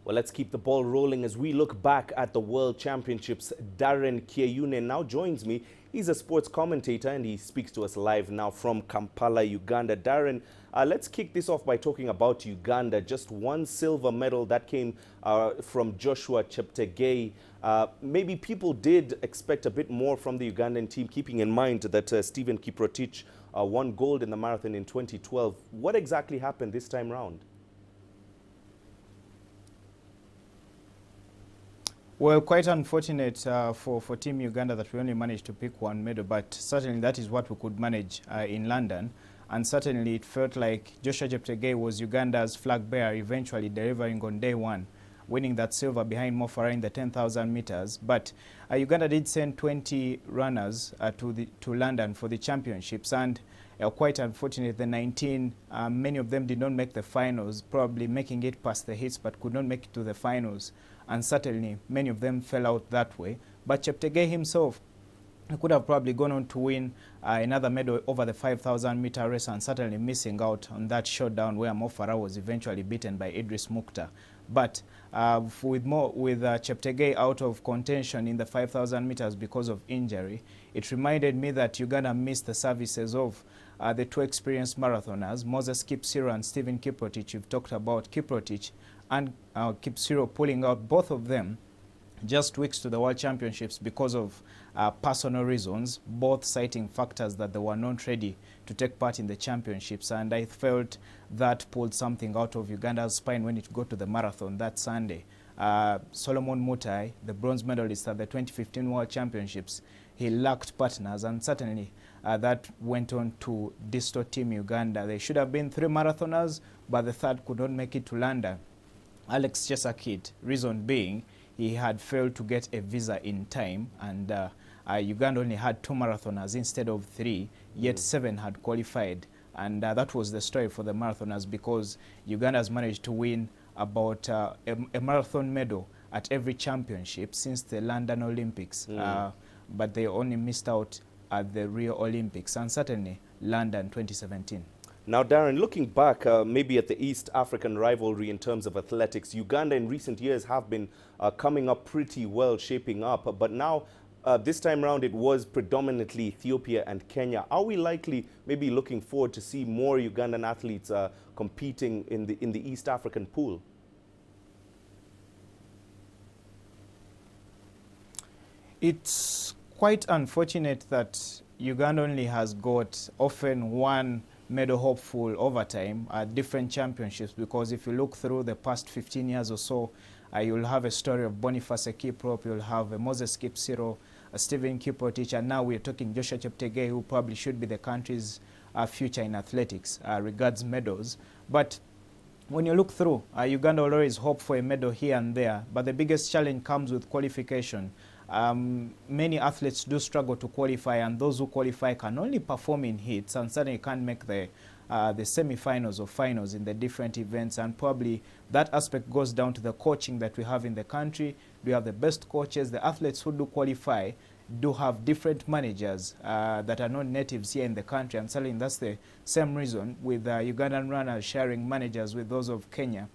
Well, let's keep the ball rolling as we look back at the World Championships. Darren Kyeyune now joins me. He's a sports commentator and he speaks to us live now from Kampala, Uganda. Darren, let's kick this off by talking about Uganda. Just one silver medal that came from Joshua Cheptegei. Maybe people did expect a bit more from the Ugandan team, keeping in mind that Stephen Kiprotich won gold in the marathon in 2012. What exactly happened this time round? Well, quite unfortunate for Team Uganda that we only managed to pick one medal, but certainly that is what we could manage in London. And certainly it felt like Joshua Cheptegei was Uganda's flag bearer, eventually delivering on day one, winning that silver behind Mo Farah in the 10,000 meters. But Uganda did send 20 runners to London for the championships, and quite unfortunate, the 19, many of them did not make the finals, probably making it past the hits, but could not make it to the finals. And certainly many of them fell out that way. But Cheptegei himself could have probably gone on to win another medal over the 5,000 meter race, and certainly missing out on that showdown where Mo Farah was eventually beaten by Idris Mukhtar. But with Cheptegei out of contention in the 5,000 meters because of injury, it reminded me that Uganda missed the services of the two experienced marathoners, Moses Kipsiro and Stephen Kiprotich. We've talked about Kiprotich and Kipsiro pulling out, both of them just weeks to the World Championships because of personal reasons, both citing factors that they were not ready to take part in the championships. And I felt that pulled something out of Uganda's spine when it got to the marathon that Sunday. Solomon Mutai, the bronze medalist at the 2015 World Championships, he lacked partners, and certainly that went on to distort Team Uganda. There should have been 3 marathoners, but the third could not make it to London. Alex Chesakit, reason being, he had failed to get a visa in time, and Uganda only had 2 marathoners instead of 3, yet 7 had qualified. And that was the story for the marathoners, because Uganda has managed to win about a marathon medal at every championship since the London Olympics, but they only missed out at the Rio Olympics and certainly London 2017. Now, Darren, looking back maybe at the East African rivalry in terms of athletics, Uganda in recent years have been coming up pretty well, shaping up. But now, this time around, it was predominantly Ethiopia and Kenya. Are we likely maybe looking forward to see more Ugandan athletes competing in the East African pool? It's quite unfortunate that Uganda only has got often one medal hopeful over time at different championships, because if you look through the past 15 years or so, you'll have a story of Boniface Kiprop, you'll have Moses Kipsiro, Stephen Kiprotich, and now we're talking Joshua Cheptegei, who probably should be the country's future in athletics regards medals. But when you look through, Uganda will always hope for a medal here and there, but the biggest challenge comes with qualification. Many athletes do struggle to qualify, and those who qualify can only perform in heats and certainly can't make the semi-finals or finals in the different events. And probably that aspect goes down to the coaching that we have in the country. We have the best coaches. The athletes who do qualify do have different managers that are not natives here in the country, and certainly that's the same reason with Ugandan runners sharing managers with those of Kenya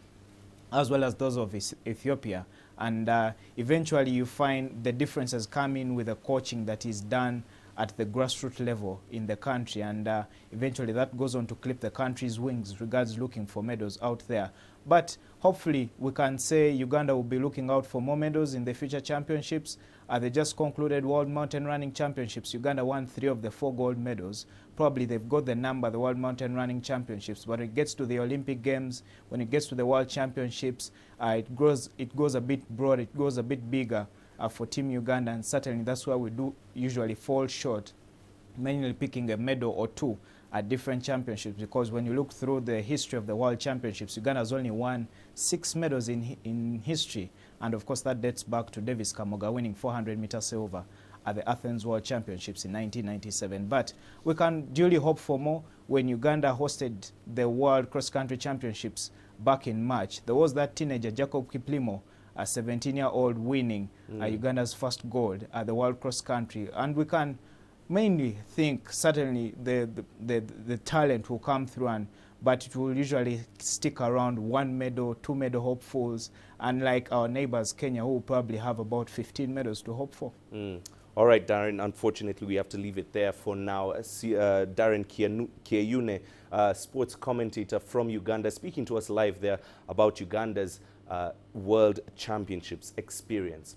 as well as those of Ethiopia. And eventually you find the differences come in with the coaching that is done at the grassroots level in the country, and eventually that goes on to clip the country's wings regards looking for medals out there. But hopefully we can say Uganda will be looking out for more medals in the future championships. They just concluded World Mountain Running Championships. Uganda won 3 of the 4 gold medals. Probably they've got the number, the World Mountain Running Championships. When it gets to the Olympic Games, when it gets to the World Championships, it goes a bit broad, it goes a bit bigger for Team Uganda, and certainly that's where we do usually fall short, mainly picking a medal or 2 at different championships, because when you look through the history of the World Championships, Uganda has only won 6 medals in history, and of course that dates back to Davis Kamoga winning 400-meter silver at the Athens World Championships in 1997. But we can duly hope for more. When Uganda hosted the World Cross Country Championships back in March, there was that teenager Jacob Kiplimo, a 17-year-old, winning Uganda's first gold at the World Cross Country, and we can mainly think certainly the talent will come through and but it will usually stick around 1 medal, 2 medal hopefuls, unlike our neighbors, Kenya, who will probably have about 15 medals to hope for. All right, Darren, unfortunately, we have to leave it there for now. Darren Kyeyune, sports commentator from Uganda, speaking to us live there about Uganda's World Championships experience.